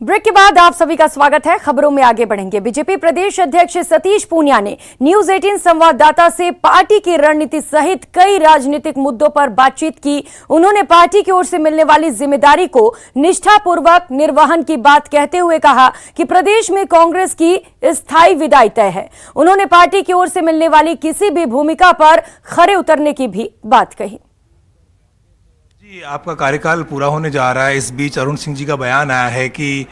Break के बाद आप सभी का स्वागत है। खबरों में आगे बढ़ेंगे। बीजेपी प्रदेश अध्यक्ष सतीश पूनिया ने न्यूज 18 संवाददाता से पार्टी की रणनीति सहित कई राजनीतिक मुद्दों पर बातचीत की। उन्होंने पार्टी की ओर से मिलने वाली जिम्मेदारी को निष्ठापूर्वक निर्वहन की बात कहते हुए कहा कि प्रदेश में कांग्रेस की स्थायी विदाई तय है। उन्होंने पार्टी की ओर से मिलने वाली किसी भी भूमिका पर खरे उतरने की भी बात कही। आपका कार्यकाल पूरा होने जा रहा है। इस बीच अरुण सिंह जी का बयान आया है कि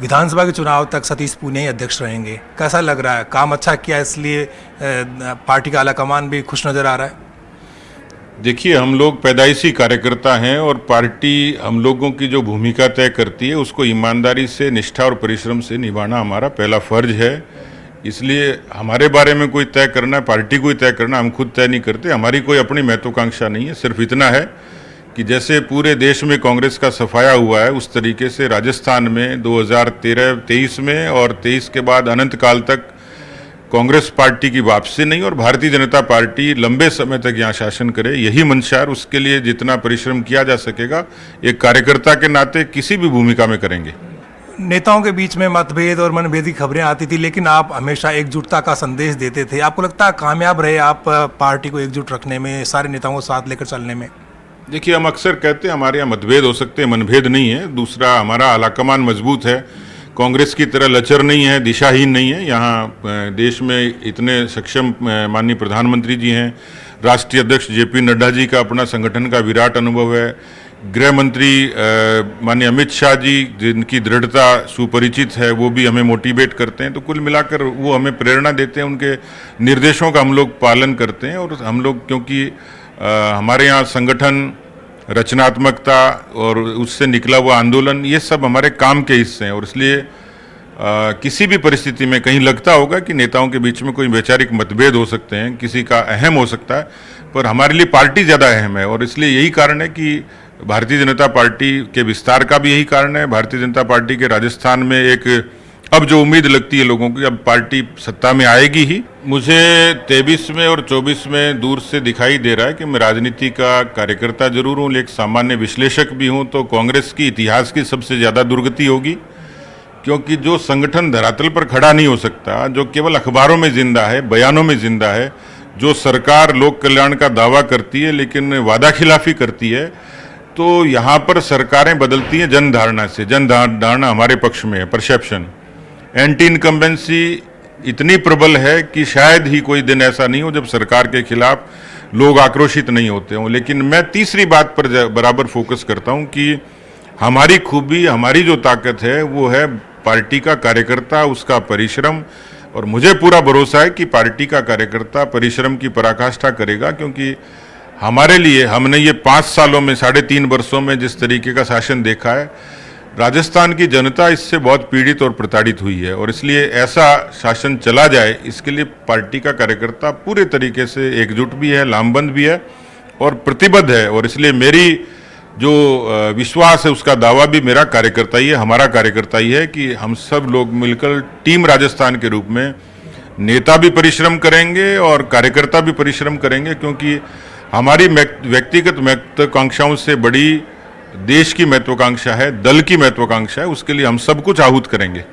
विधानसभा के चुनाव तक सतीश पूनिया ही अध्यक्ष रहेंगे। कैसा लग रहा है? काम अच्छा किया इसलिए पार्टी का आलाकमान भी खुश नजर आ रहा है। देखिए, हम लोग पैदाइशी कार्यकर्ता हैं और पार्टी हम लोगों की जो भूमिका तय करती है उसको ईमानदारी से, निष्ठा और परिश्रम से निभाना हमारा पहला फर्ज है। इसलिए हमारे बारे में कोई तय करना, पार्टी को ही तय करना, हम खुद तय नहीं करते। हमारी कोई अपनी महत्वाकांक्षा नहीं है। सिर्फ इतना है कि जैसे पूरे देश में कांग्रेस का सफाया हुआ है, उस तरीके से राजस्थान में 2013-23 में और 23 के बाद अनंत काल तक कांग्रेस पार्टी की वापसी नहीं और भारतीय जनता पार्टी लंबे समय तक यहाँ शासन करे, यही मंशा है। उसके लिए जितना परिश्रम किया जा सकेगा एक कार्यकर्ता के नाते किसी भी भूमिका में करेंगे। नेताओं के बीच में मतभेद और मनभेद की खबरें आती थी, लेकिन आप हमेशा एकजुटता का संदेश देते थे। आपको लगता है कामयाब रहे आप पार्टी को एकजुट रखने में, सारे नेताओं को साथ लेकर चलने में? देखिए, हम अक्सर कहते हैं हमारे यहाँ मतभेद हो सकते हैं, मनभेद नहीं है। दूसरा, हमारा आलाकमान मजबूत है, कांग्रेस की तरह लचर नहीं है, दिशाहीन नहीं है। यहाँ देश में इतने सक्षम माननीय प्रधानमंत्री जी हैं, राष्ट्रीय अध्यक्ष जेपी नड्डा जी का अपना संगठन का विराट अनुभव है, गृह मंत्री माननीय अमित शाह जी जिनकी दृढ़ता सुपरिचित है, वो भी हमें मोटिवेट करते हैं। तो कुल मिलाकर वो हमें प्रेरणा देते हैं, उनके निर्देशों का हम लोग पालन करते हैं। और हम लोग, क्योंकि हमारे यहाँ संगठन, रचनात्मकता और उससे निकला हुआ आंदोलन, ये सब हमारे काम के हिस्से हैं। और इसलिए किसी भी परिस्थिति में कहीं लगता होगा कि नेताओं के बीच में कोई वैचारिक मतभेद हो सकते हैं, किसी का अहम हो सकता है, पर हमारे लिए पार्टी ज़्यादा अहम है। और इसलिए यही कारण है कि भारतीय जनता पार्टी के विस्तार का भी यही कारण है। भारतीय जनता पार्टी के राजस्थान में एक अब जो उम्मीद लगती है लोगों की, अब पार्टी सत्ता में आएगी ही। मुझे 23 में और 24 में दूर से दिखाई दे रहा है कि मैं राजनीति का कार्यकर्ता जरूर हूँ, लेकिन सामान्य विश्लेषक भी हूँ। तो कांग्रेस की इतिहास की सबसे ज़्यादा दुर्गति होगी, क्योंकि जो संगठन धरातल पर खड़ा नहीं हो सकता, जो केवल अखबारों में जिंदा है, बयानों में जिंदा है, जो सरकार लोक कल्याण का दावा करती है लेकिन वादा खिलाफी करती है, तो यहाँ पर सरकारें बदलती हैं जनधारणा से। जनधारणा हमारे पक्ष में है, परसेप्शन। एंटी इनकम्बेंसी इतनी प्रबल है कि शायद ही कोई दिन ऐसा नहीं हो जब सरकार के खिलाफ लोग आक्रोशित नहीं होते हों। लेकिन मैं तीसरी बात पर बराबर फोकस करता हूं कि हमारी खूबी, हमारी जो ताकत है वो है पार्टी का कार्यकर्ता, उसका परिश्रम। और मुझे पूरा भरोसा है कि पार्टी का कार्यकर्ता परिश्रम की पराकाष्ठा करेगा, क्योंकि हमारे लिए, हमने ये 5 सालों में, 3.5 वर्षों में जिस तरीके का शासन देखा है, राजस्थान की जनता इससे बहुत पीड़ित और प्रताड़ित हुई है। और इसलिए ऐसा शासन चला जाए, इसके लिए पार्टी का कार्यकर्ता पूरे तरीके से एकजुट भी है, लामबंद भी है और प्रतिबद्ध है। और इसलिए मेरी जो विश्वास है, उसका दावा भी मेरा कार्यकर्ता ही है, हमारा कार्यकर्ता ही है कि हम सब लोग मिलकर टीम राजस्थान के रूप में नेता भी परिश्रम करेंगे और कार्यकर्ता भी परिश्रम करेंगे, क्योंकि हमारी व्यक्तिगत महत्वाकांक्षाओं से बड़ी देश की महत्वाकांक्षा है, दल की महत्वाकांक्षा है। उसके लिए हम सब कुछ आहूत करेंगे।